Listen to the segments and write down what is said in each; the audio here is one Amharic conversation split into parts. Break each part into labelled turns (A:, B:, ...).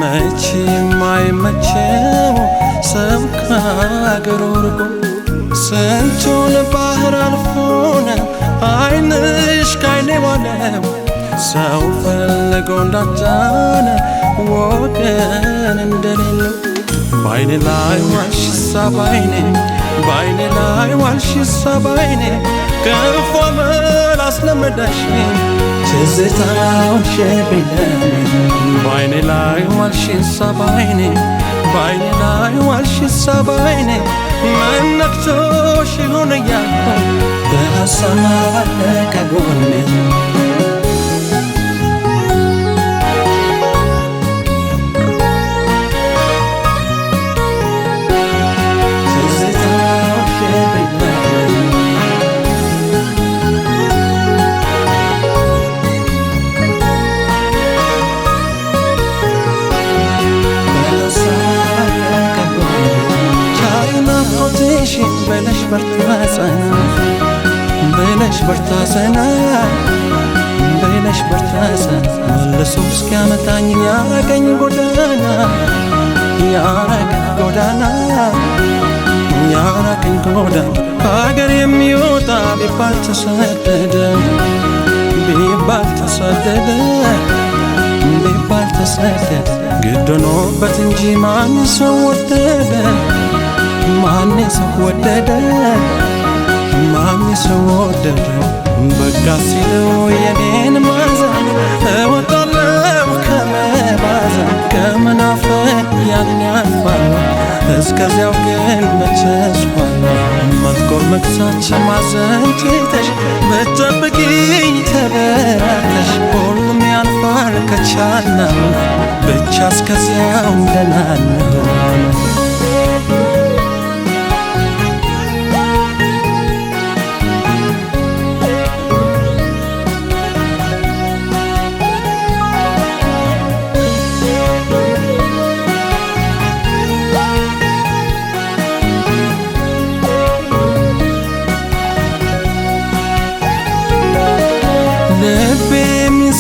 A: መቼም አይመቸው ሰው ከአገሩ ርቆ ስንቱን ባህር አልፎን አይንሽ ካይኔ ዋለው ሰው ፈልጎ እንዳጣነ ወገን እንደሌለው ባይኔ ላይ ዋልሽ ሳባይኔ ባይኔ ላይ ዋልሽ ሳባይኔ ከፎ መላስ ለመዳሽኝ ትዝታውን ሸብለኝ ባይኔ ላይ ዋልሽ ሳባይኔ ባይኔ ላይ ዋልሽ ሳባይኔ መነክቶሽ ይሆን እያልኩ በሀሳብ አለቀ ጎኔ بلاش برتاسنا بلاش برتاسنا بلاش برتاسنا ملسوس كامتاني يا ركن غدانا يا ركن غدانا يا ركن غدانا هاجر يميوتا بيبال تسدد بيبال تسدد بيبال تسدد قدنو بتنجي ما نسودد ማን ሰወደደ ማን ሰወደደ በቃ ሲለው የኔን ማዘን እወጣለሁ ከመባዘን ከመናፈቅ ያን ያልፋል እስከዚያው ግን መቸስኳል መጥቆር መክሳት ማዘን ትተሽ ብትጠብቂኝ ተበራተሽ ሁሉም ያልፋል ከቻልነው ብቻ እስከዚያው ደህና እንሆን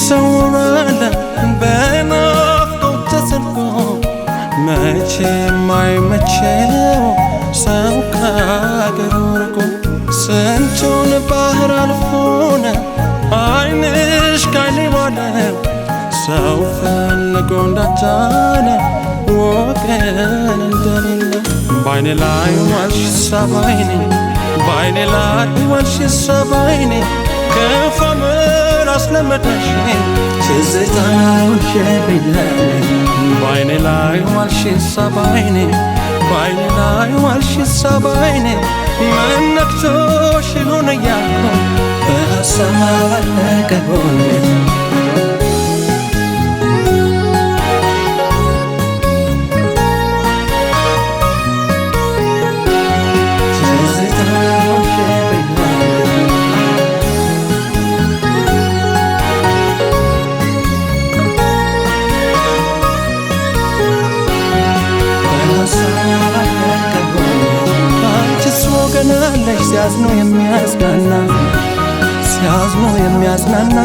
A: ሰውራለ በናፍቆት ተሰልፎ መቼም አይመቸው ሰው ከአገሩ ርቆ ስንቱን ባህር አልፎን አይንሽ ካይኔ ዋለው ሰው ፈልጎ እንዳጣነ ወገን እንደሌለው ባይኔ ላይ ዋልሽ ሳባይኔ ባይኔ ላይ ዋልሽ ሳባይኔ ከፎ መላስ ለመዳሽኝ ትዝታውን ሸብለኝ ባይኔ ላይ ዋልሽ ሳባይኔ ባይኔ ላይ ዋልሽ ሳባይኔ መነክቶሽ ይሆን እያልኩ በሀሳብ አለቀ ጎኔ ገናለሽ ሲያዝኖ የሚያዝናና ሲያዝኖ የሚያዝናና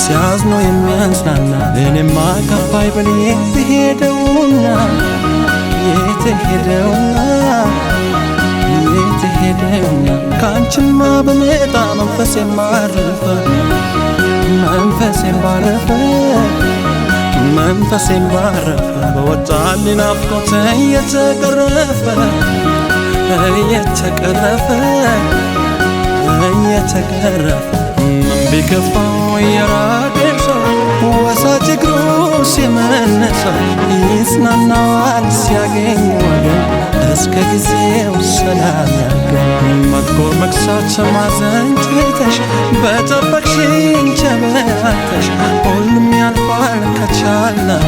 A: ሲያዝኖ የሚያዝናና እኔማ ከፋይ ብል የትሄደውና የትሄደውና የትሄደውና ካንቺማ በመጣ መንፈስ የማረፈ መንፈስ የማረፈ መንፈስ የማረፈ በወጣልኝ ናፍቆት እየተቀረፈ እየተቀረፈ እየተቀረፈ ምን ቢከፋው የራቀኝ ሰው ወሳጅ እግሩ ሲመነሰው ይጽናናዋል ሲያገኝ ወገን እስከ ጊዜው ሰላም ያርገን መጥቆር መክሳት ማዘን ትተሽ በጠበቅሽኝ ቸበተሽ ሁሉም ያልፋል ከቻልነው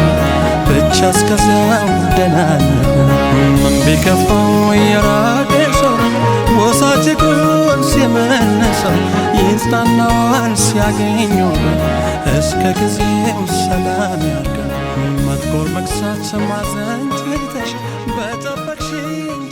A: ብቻ እስከዚያው ደህና ነን ምን ቢከፋው የራቀኝ ሰው ወሳጅ እግሩን ሲመነሰው ይጽናናዋል ሲያገኝ ወገን እስከ ጊዜው ሰላም ያርገን መጥቆር መክሳት ማዘን ትተሽ በጠበቅሽኝ